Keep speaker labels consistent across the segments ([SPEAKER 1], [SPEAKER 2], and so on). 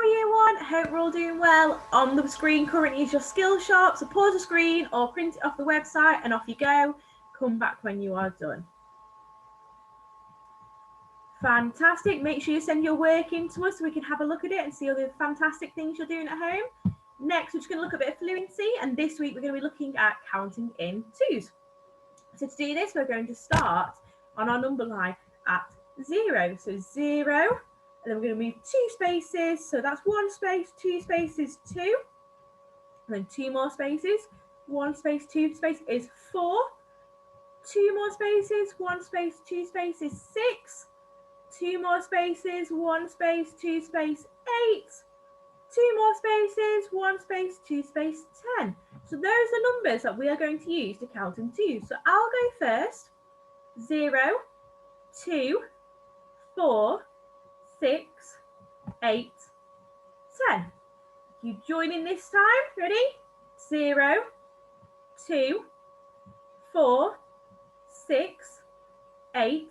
[SPEAKER 1] Year 1, hope we're all doing well. On the screen currently is your skill shop, so pause the screen or print it off the website and off you go. Come back when you are done. Fantastic. Make sure you send your work in to us so we can have a look at it and see all the fantastic things you're doing at home. Next, we're just going to look at a bit of fluency, and this week we're going to be looking at counting in twos. So to do this, we're going to start on our number line at 0. So 0, and then we're going to move 2 spaces. So that's 1 space, 2 spaces, 2, and then 2 more spaces. 1 space, 2 space is 4. 2 more spaces, 1 space, 2 spaces, 6. 2 more spaces, 1 space, 2 space, 8. 2 more spaces, 1 space, 2 space, 10. So those are numbers that we are going to use to count in twos. So I'll go first. 0, 2, 4, 6, 8, 10. You join in this time. Ready? 0, 2, 4, 6, 8,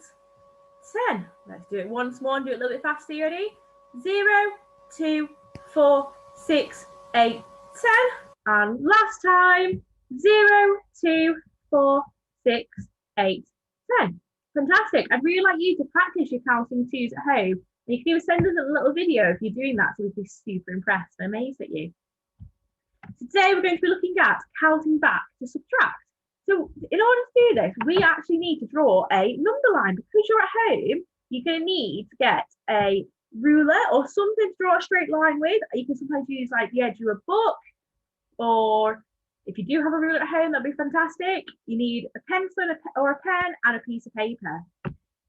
[SPEAKER 1] 10. Let's do it once more and do it a little bit faster. You ready? 0, 2, 4, 6, 8, 10. And last time, 0, 2, 4, 6, 8, 10. Fantastic. I'd really like you to practice your counting twos at home. And you can even send us a little video if you're doing that, so we'd be super impressed and amazed at you. Today, we're going to be looking at counting back to subtract. So in order to do this, we actually need to draw a number line. Because you're at home, you're going to need to get a ruler or something to draw a straight line with. You can sometimes use like the edge of a book, or if you do have a ruler at home, that'd be fantastic. You need a pencil or a pen and a piece of paper.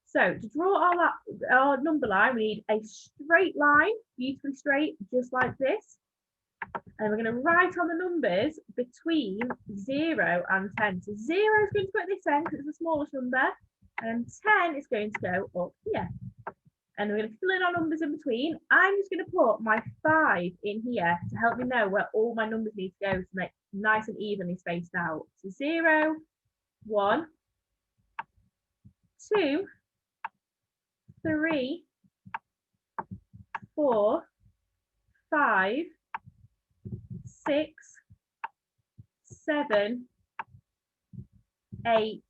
[SPEAKER 1] So to draw our number line, we need a straight line, beautifully straight, just like this. And we're going to write on the numbers between 0 and 10. So 0 is going to go at this end because it's the smallest number, and 10 is going to go up here. And we're going to fill in our numbers in between. I'm just going to put my 5 in here to help me know where all my numbers need to go to make nice and evenly spaced out. So 0, 1, 2, 3, 4, 5, 6, 7, 8,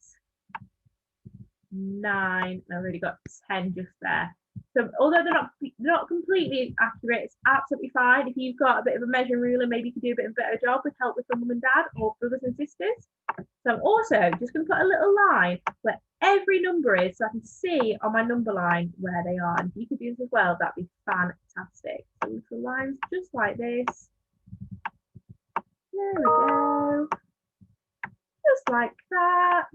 [SPEAKER 1] 9. I've already got 10 just there. So although they're not completely accurate, it's absolutely fine. If you've got a bit of a measuring ruler, maybe you can do a bit of a better job with help with mum and dad or brothers and sisters. So I'm also just going to put a little line where every number is, so I can see on my number line where they are. And if you could do this as well, that'd be fantastic. So little lines just like this. There we go. Just like that.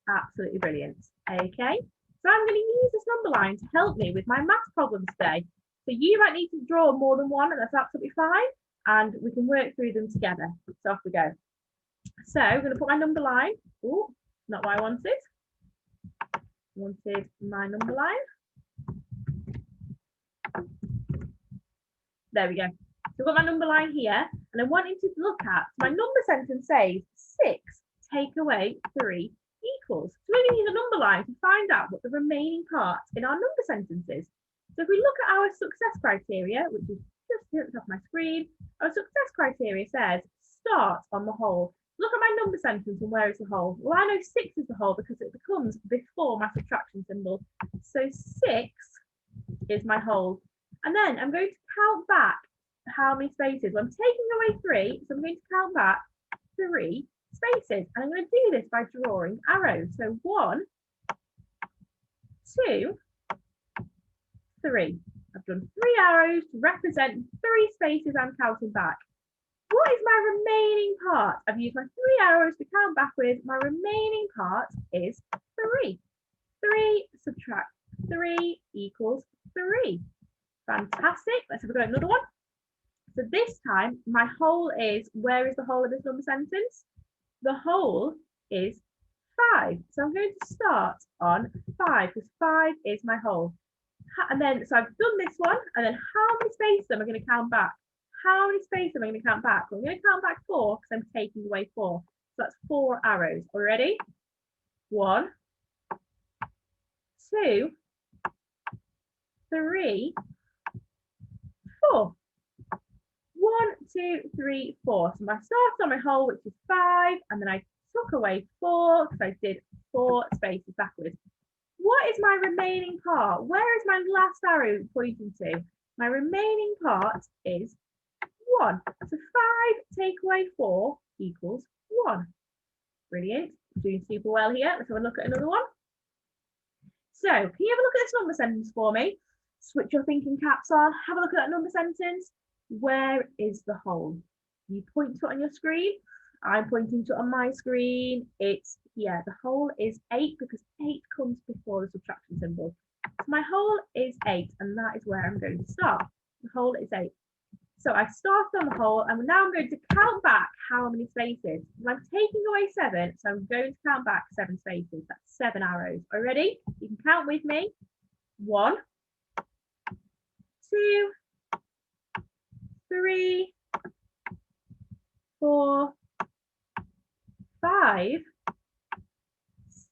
[SPEAKER 1] Absolutely brilliant. Okay. So I'm going to use this number line to help me with my math problems today. So you might need to draw more than one, and that's absolutely fine. And we can work through them together. So off we go. So I'm going to put my number line. Oh, not what I wanted. I wanted my number line. There we go. So I've got my number line here, and I'm wanting to look at my number sentence says 6 take away 3 equals. So we're going to use a number line to find out what the remaining parts in our number sentence is. So if we look at our success criteria, which is just here at the top of my screen, our success criteria says start on the whole. Look at my number sentence and where is the whole? Well, I know 6 is the whole because it becomes before my subtraction symbol. So 6 is my whole. And then I'm going to count back how many spaces. Well, I'm taking away 3, so I'm going to count back 3 spaces. And I'm going to do this by drawing arrows. So 1, 2, 3. I've done 3 arrows to represent 3 spaces I'm counting back. What is my remaining part? I've used my 3 arrows to count back with. My remaining part is 3. 3 subtract 3 equals 3. Fantastic. Let's have a go at another one. So this time, my whole is, where is the whole of this number sentence? The whole is 5. So I'm going to start on 5 because 5 is my whole. And then, so I've done this one, and then how many spaces am I going to count back? How many spaces am I going to count back? Well, I'm going to count back 4 because I'm taking away 4. So that's 4 arrows. Are we ready? 1, 2, 3, 2, 3, 4. So I started on my whole, which is 5, and then I took away 4 because I did 4 spaces backwards. What is my remaining part? Where is my last arrow pointing to? My remaining part is 1. So 5 take away 4 equals 1. Brilliant. Doing super well here. Let's have a look at another one. So can you have a look at this number sentence for me? Switch your thinking caps on. Have a look at that number sentence. Where is the whole? You point to it on your screen. I'm pointing to it on my screen. It's here. The whole is 8 because 8 comes before the subtraction symbol. So my whole is 8, and that is where I'm going to start. The whole is 8. So I started on the whole, and now I'm going to count back how many spaces. I'm taking away 7, so I'm going to count back 7 spaces. That's 7 arrows. Are you ready? You can count with me. 1, 2, 3, 4, 5,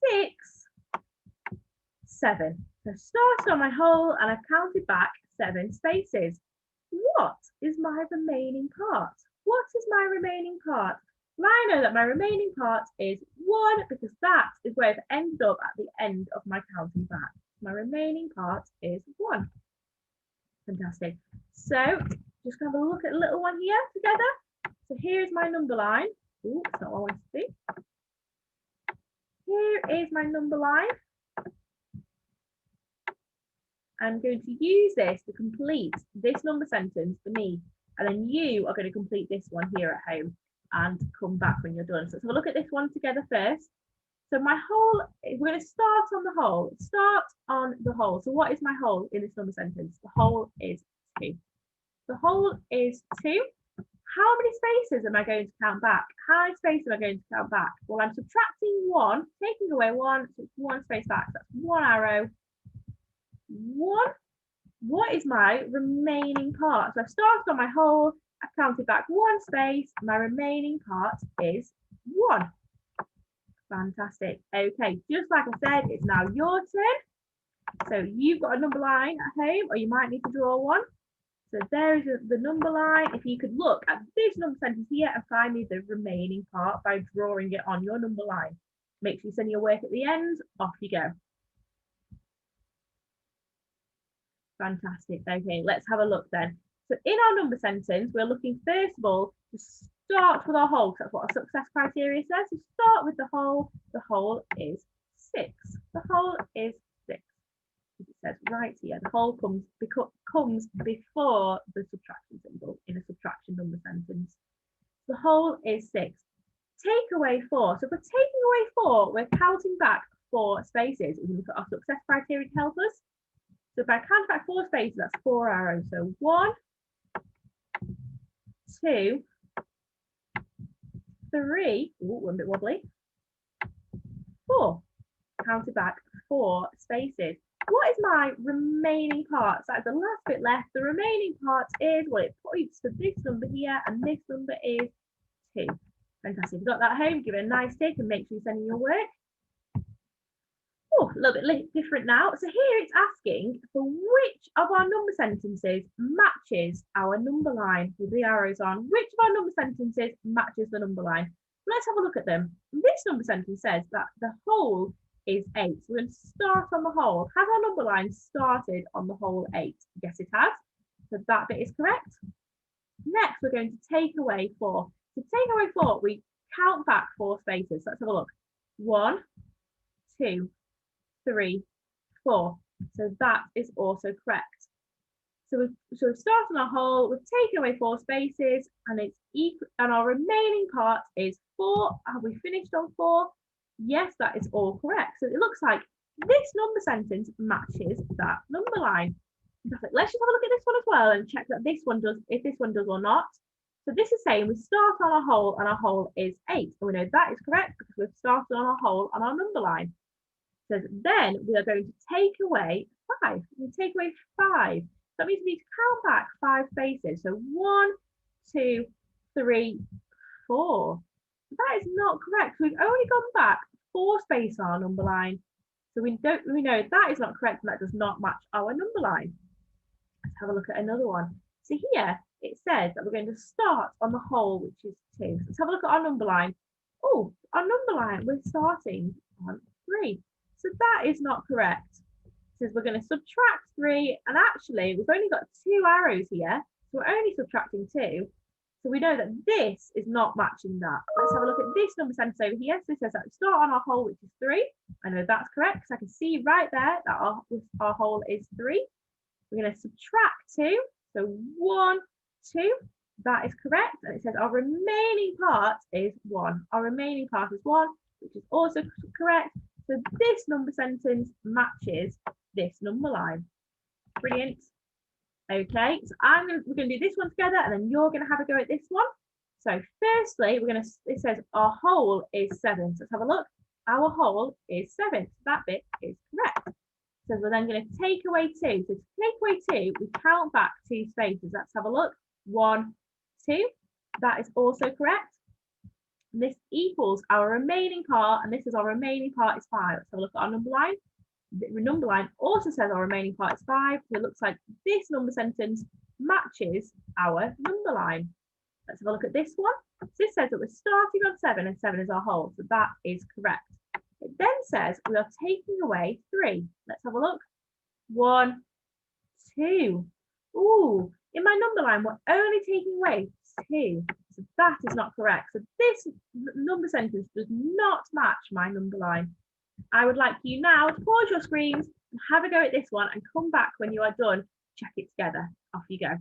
[SPEAKER 1] 6, 7. So I started on my whole, and I've counted back 7 spaces. What is my remaining part? What is my remaining part? Well, I know that my remaining part is 1 because that is where I've ended up at the end of my counting back. My remaining part is 1. Fantastic. So just going to have a look at a little one here together. So here's my number line. Oh, that's not what I want to see. Here is my number line. I'm going to use this to complete this number sentence for me, and then you are going to complete this one here at home and come back when you're done. So let's have a look at this one together first. So my whole, we're going to start on the whole. Start on the whole. So what is my whole in this number sentence? The whole is 2. The whole is 2. How many spaces am I going to count back? How many spaces am I going to count back? Well, I'm subtracting 1, taking away 1, so it's 1 space back. So that's 1 arrow. 1. What is my remaining part? So I've started on my whole, I've counted back 1 space, my remaining part is 1. Fantastic. Okay, just like I said, it's now your turn. So you've got a number line at home, or you might need to draw one. So there is the number line. If you could look at this number sentence here and find me the remaining part by drawing it on your number line. Make sure you send your work at the end. Off you go. Fantastic. Okay, let's have a look then. So in our number sentence, we're looking first of all to start with our whole, because that's what our success criteria says. So start with the whole. The whole is 6. The whole is 6. It says right here, the whole comes before the subtraction symbol in a subtraction number sentence. The whole is 6. Take away 4. So if we're taking away 4, we're counting back 4 spaces. We can look at our success criteria to help us. So if I count back 4 spaces, that's 4 arrows. So 1, 2, 3, one bit wobbly, 4. Counted back 4 spaces. What is my remaining part? So that's the last bit left. The remaining part is, well, it points to this number here, and this number is 2. Fantastic. If you've got that at home, give it a nice tick and make sure you're sending your work. Oh, a little bit different now. So here it's asking for which of our number sentences matches our number line with the arrows on. Which of our number sentences matches the number line? Let's have a look at them. This number sentence says that the whole is 8. So we're going to start on the whole. Has our number line started on the whole 8? Yes, it has. So that bit is correct. Next, we're going to take away 4. To take away 4, we count back 4 spaces. So let's have a look. 1, 2, 3, 4. So that is also correct. So we've started on our whole, we've taken away 4 spaces, and it's equal, and our remaining part is 4. Have we finished on 4? Yes, that is all correct. So it looks like this number sentence matches that number line. Let's just have a look at this one as well and check that this one does, if this one does or not. So this is saying we start on our whole, and our whole is 8. And we know that is correct because we've started on our whole on our number line. So then we are going to take away 5. We take away 5. That means we need to count back 5 spaces. So 1, 2, 3, 4. That is not correct. We've only gone back 4 spaces on our number line. So we know that is not correct, and that does not match our number line. Let's have a look at another one. So here it says that we're going to start on the whole, which is 2. So let's have a look at our number line. Oh, our number line, we're starting on 3. So that is not correct. It says we're going to subtract 3, and actually we've only got 2 arrows here, so we're only subtracting 2. So we know that this is not matching that. Let's have a look at this number sentence over here. So it says that we start on our whole, which is 3. I know that's correct because I can see right there that our whole is 3. We're going to subtract 2. So 1, 2. That is correct. And it says our remaining part is 1. Our remaining part is 1, which is also correct. So this number sentence matches this number line. Brilliant. Okay, so we're going to do this one together, and then you're going to have a go at this one. So firstly, it says our whole is 7. So let's have a look. Our whole is 7. So that bit is correct. So we're then going to take away 2. So to take away 2, we count back 2 spaces. Let's have a look. 1, 2. That is also correct. And this equals our remaining part, and this is our remaining part is 5. Let's have a look at our number line. The number line also says our remaining part is 5. So it looks like this number sentence matches our number line. Let's have a look at this one. So this says that we're starting on 7, and 7 is our whole. So that is correct. It then says we are taking away 3. Let's have a look. 1, 2. Ooh, in my number line, we're only taking away 2. So that is not correct. So this number sentence does not match my number line. I would like you now to pause your screens and have a go at this one and come back when you are done. Check it together. Off you go.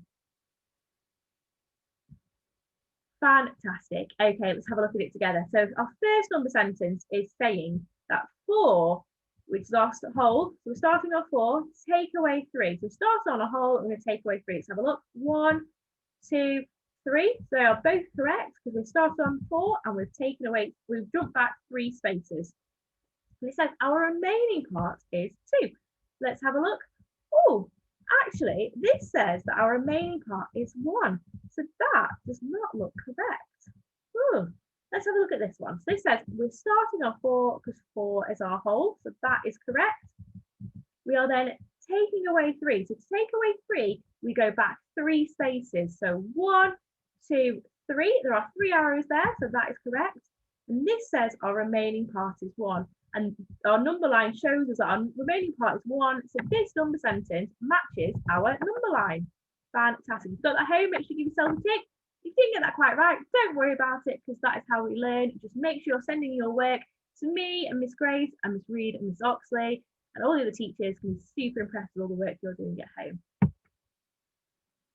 [SPEAKER 1] Fantastic. Okay, let's have a look at it together. So our first number sentence is saying that 4, which is our whole, so we're starting on 4, take away 3. So start on a whole, and we're going to take away 3. Let's have a look. 1, 2, 3. So they are both correct because we started on 4 and we've jumped back 3 spaces. And it says our remaining part is 2. Let's have a look. Oh, actually, this says that our remaining part is 1. So that does not look correct. Ooh, let's have a look at this one. So this says we're starting on 4 because 4 is our whole. So that is correct. We are then taking away 3. So to take away 3, we go back 3 spaces. So 1, 2, 3. There are 3 arrows there. So that is correct. And this says our remaining part is 1. And our number line shows us that our remaining part is 1. So this number sentence matches our number line. Fantastic. If you've got that home, make sure you give yourself a tick. If you didn't get that quite right, don't worry about it because that is how we learn. Just make sure you're sending your work to me and Miss Grace and Miss Reed and Miss Oxley, and all the other teachers can be super impressed with all the work you're doing at home.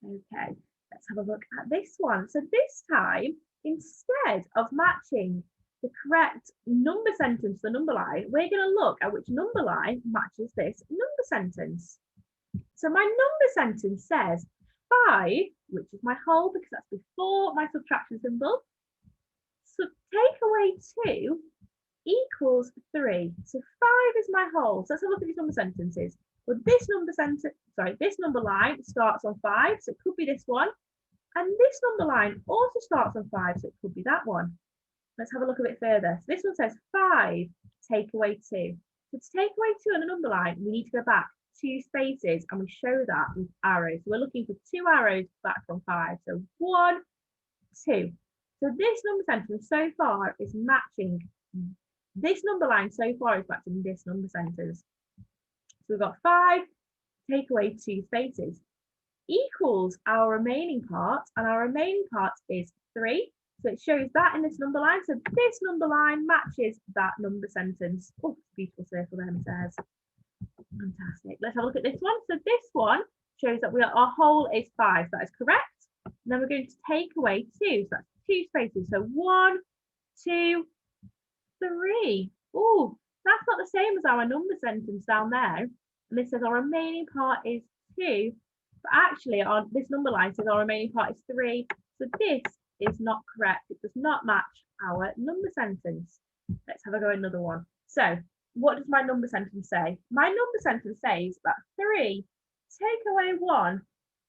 [SPEAKER 1] Okay, let's have a look at this one. So this time, instead of matching the correct number sentence, the number line, we're going to look at which number line matches this number sentence. So my number sentence says 5, which is my whole because that's before my subtraction symbol. So take away 2 equals 3. So 5 is my whole. So let's have a look at these number sentences. Well, this number line starts on 5, so it could be this one. And this number line also starts on 5, so it could be that one. Let's have a look a bit further. So this one says 5, take away 2. So to take away 2 on a number line, we need to go back 2 spaces, and we show that with arrows. So we're looking for 2 arrows back from 5. So 1, 2. So this number sentence so far is matching this number line so far is matching this number sentence. So we've got 5, take away 2 spaces, equals our remaining part, and our remaining part is 3. So it shows that in this number line. So this number line matches that number sentence. Oh, beautiful circle there, it says. Fantastic. Let's have a look at this one. So this one shows that our whole is 5. So that is correct. And then we're going to take away 2. So that's 2 spaces. So 1, 2, 3. Oh, that's not the same as our number sentence down there. And this says our remaining part is 2. But actually, this number line says our remaining part is 3. So this is not correct. It does not match our number sentence. Let's have a go at another one. So what does my number sentence say? My number sentence says that 3 take away 1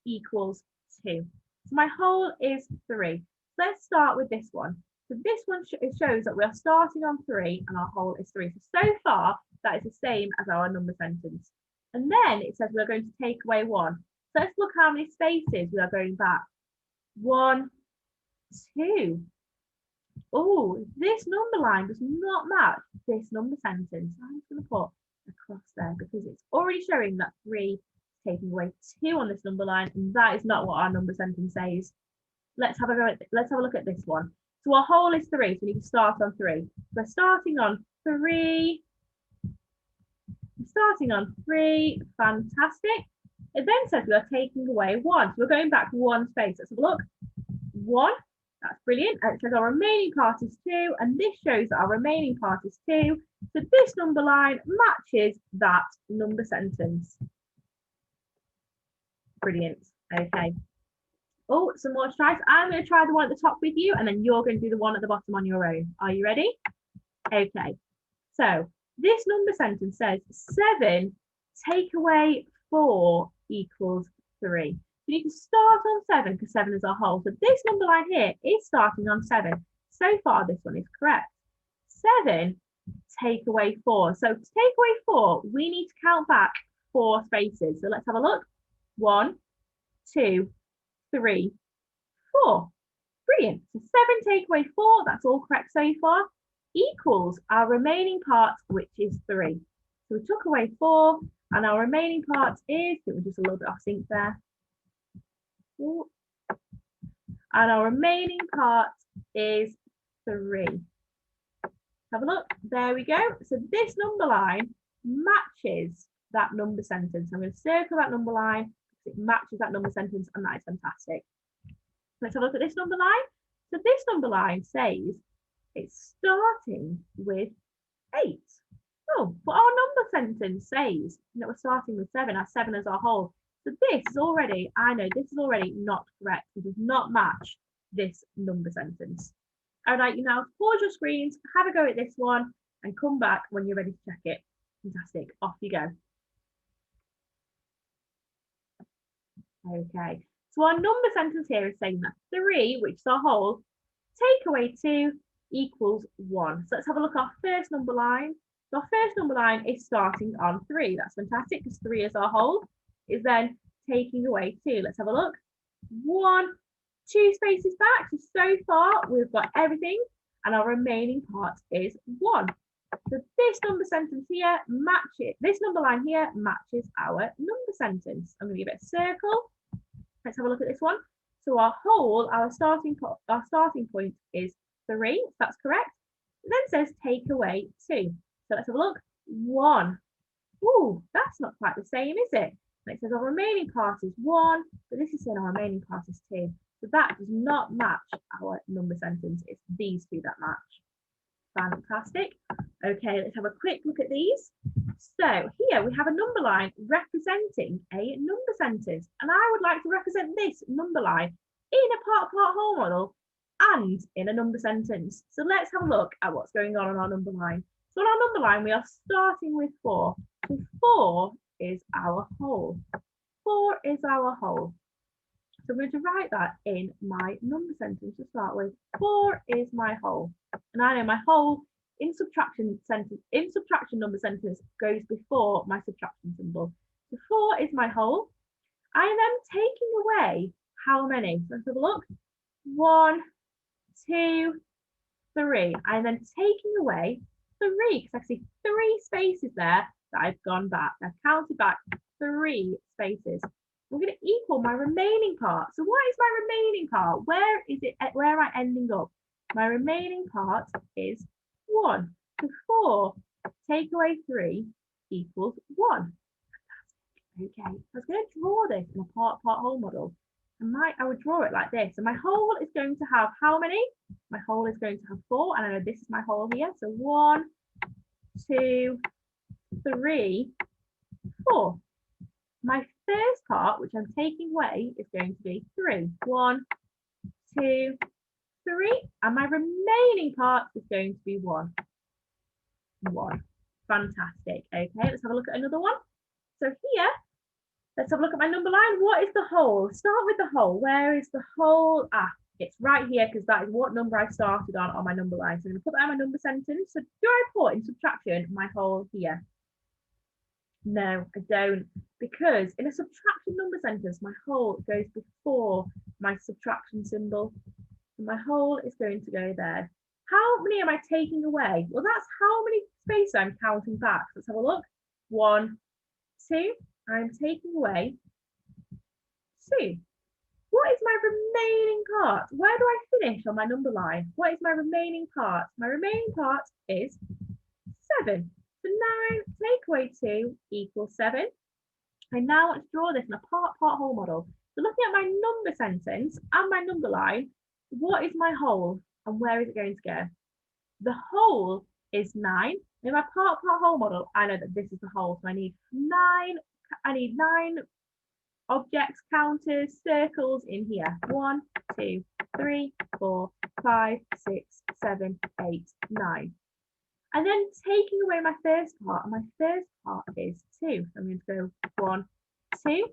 [SPEAKER 1] equals 2. So my whole is 3. Let's start with this one. So this one shows that we are starting on 3 and our whole is 3. So far, that is the same as our number sentence. And then it says we're going to take away 1. So So let's look how many spaces we are going back. 1, 2. Oh, this number line does not match this number sentence. I'm just going to put a cross there because it's already showing that 3 is taking away 2 on this number line, and that is not what our number sentence says. Let's have a look at this one. So our whole is 3, so we need to start on 3. We're starting on 3. Starting on 3, fantastic. It then says we are taking away 1. So we're going back 1 space. Let's have a look. 1, that's brilliant. And it says our remaining part is 2, and this shows that our remaining part is 2. So this number line matches that number sentence. Brilliant. Okay. Oh, some more tries. I'm going to try the one at the top with you, and then you're going to do the one at the bottom on your own. Are you ready? Okay. So this number sentence says 7 take away 4 equals 3. We need to start on 7 because 7 is our whole. So this number line here is starting on 7. So far, this one is correct. 7 take away 4. So to take away 4, we need to count back 4 spaces. So let's have a look. 1, 2, 3, 4. Brilliant. So 7 take away 4. That's all correct so far. Equals our remaining part, which is 3. So we took away 4, and our remaining part is, it was just a little bit off sync there. Ooh. And our remaining part is 3. Have a look. There we go. So this number line matches that number sentence. I'm going to circle that number line because it matches that number sentence, and that is fantastic. Let's have a look at this number line. So this number line says it's starting with 8. Oh, but our number sentence says that we're starting with 7, as 7 is our whole. So this is already, I know this is already not correct. It does not match this number sentence. I would like you now to pause your screens, have a go at this one, and come back when you're ready to check it. Fantastic. Off you go. Okay. So our number sentence here is saying that 3, which is our whole, take away 2 equals 1. So let's have a look at our first number line. So our first number line is starting on 3. That's fantastic because 3 is our whole. Is then taking away 2. Let's have a look. 1, 2 spaces back. So far we've got everything, and our remaining part is 1. So this number sentence here matches, this number line here matches our number sentence. I'm going to give it a circle. Let's have a look at this one. So our whole, our starting point is 3. So that's correct. It then says take away 2. So let's have a look. 1. Ooh, that's not quite the same, is it? And it says our remaining part is 1, but this is saying our remaining part is 2. So that does not match our number sentence. It's these two that match. Fantastic. Okay, let's have a quick look at these. So here we have a number line representing a number sentence, and I would like to represent this number line in a part-part whole model and in a number sentence. So let's have a look at what's going on our number line. So on our number line, we are starting with 4. So 4 is our whole. 4 is our whole. So I'm going to write that in my number sentence to start with. 4 is my whole. And I know my whole in subtraction number sentence goes before my subtraction symbol. So 4 is my whole. I am then taking away how many? Let's have a look. 1, 2, 3. I'm then taking away 3 because I see 3 spaces there that I've gone back. I've counted back 3 spaces. I'm going to equal my remaining part. So what is my remaining part? Where is it? Where am I ending up? My remaining part is 1. So 4 take away 3 equals 1. Okay, I was going to draw this in a part-part whole model. I would draw it like this. And my whole is going to have how many? My whole is going to have 4. And I know this is my whole here. So 1, 2, 3, 4. My first part, which I'm taking away, is going to be 3. 1, 2, 3. And my remaining part is going to be 1. 1. Fantastic. Okay, let's have a look at another one. So here, let's have a look at my number line. What is the whole? Start with the whole. Where is the whole? Ah, it's right here because that is what number I started on my number line. So I'm going to put that in my number sentence. So do I put in subtraction my whole here? No, I don't. Because in a subtraction number sentence, my whole goes before my subtraction symbol. And my whole is going to go there. How many am I taking away? Well, that's how many spaces I'm counting back. Let's have a look. 1, 2. I'm taking away 2. What is my remaining part? Where do I finish on my number line? What is my remaining part? My remaining part is 7. So 9 take away 2 equals 7. I now want to draw this in a part-part whole model. So looking at my number sentence and my number line, what is my whole and where is it going to go? The whole is 9. In my part-part whole model, I know that this is the whole, so I need 9 objects, counters, circles in here. 1, 2, 3, 4, 5, 6, 7, 8, 9. And then taking away my first part, and my first part is 2. So I'm going to go 1, 2,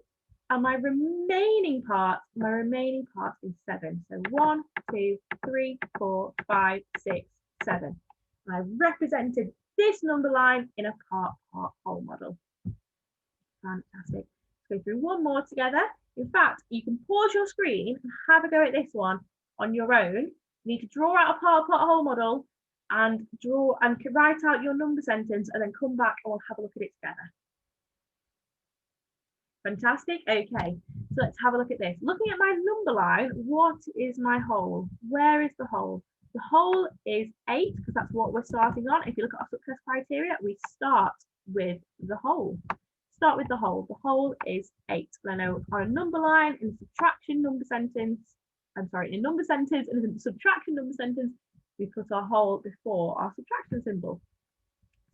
[SPEAKER 1] and my remaining part is 7. So 1, 2, 3, 4, 5, 6, 7. And I've represented this number line in a part-part whole model. Fantastic. Let's go through one more together. In fact, you can pause your screen and have a go at this one on your own. You need to draw out a part-part whole model and write out your number sentence and then come back and we'll have a look at it together. Fantastic. Okay, so let's have a look at this. Looking at my number line, what is my whole? Where is the whole? The whole is 8 because that's what we're starting on. If you look at our success criteria, we start with the whole. Start with the whole. The whole is 8. I know on a number line, in a subtraction number sentence, in a number sentence and in a subtraction number sentence, we put our whole before our subtraction symbol.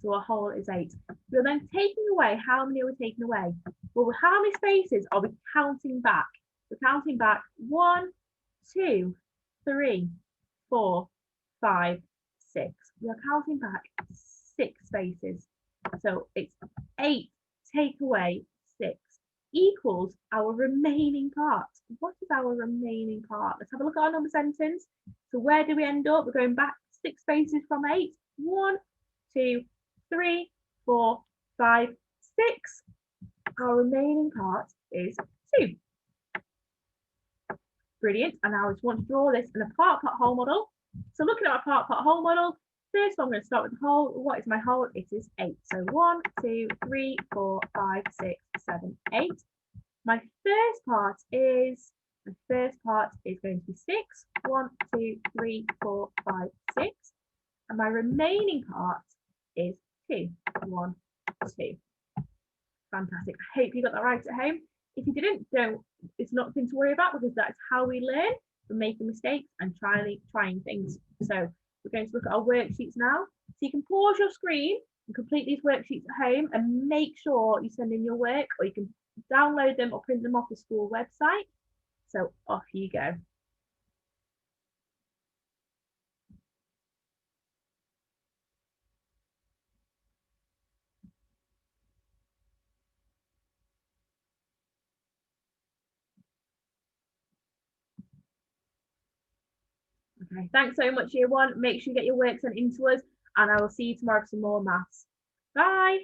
[SPEAKER 1] So our whole is 8. We're then taking away, how many are we taking away? Well, how many spaces are we counting back? We're counting back 1, 2, 3, 4, 5, 6. We are counting back 6 spaces. So it's 8 take away 6 equals our remaining part. What is our remaining part? Let's have a look at our number sentence. So where do we end up? We're going back 6 spaces from 8. 1, 2, 3, 4, 5, 6. Our remaining part is 2. Brilliant. And now I just want to draw this in a part-part whole model. So looking at our part-part whole model, first I'm going to start with the whole. What is my whole? It is 8. So 1, 2, 3, 4, 5, 6, 7, 8. My first part is going to be 6. 1, 2, 3, 4, 5, 6. And my remaining part is 2. 1, 2. Fantastic. I hope you got that right at home. If you didn't, it's nothing to worry about because that's how we learn from making mistakes and trying things. So we're going to look at our worksheets now. So you can pause your screen and complete these worksheets at home and make sure you send in your work, or you can download them or print them off the school website. So off you go. Okay, thanks so much, Year 1. Make sure you get your work sent in to us, and I will see you tomorrow for some more maths. Bye.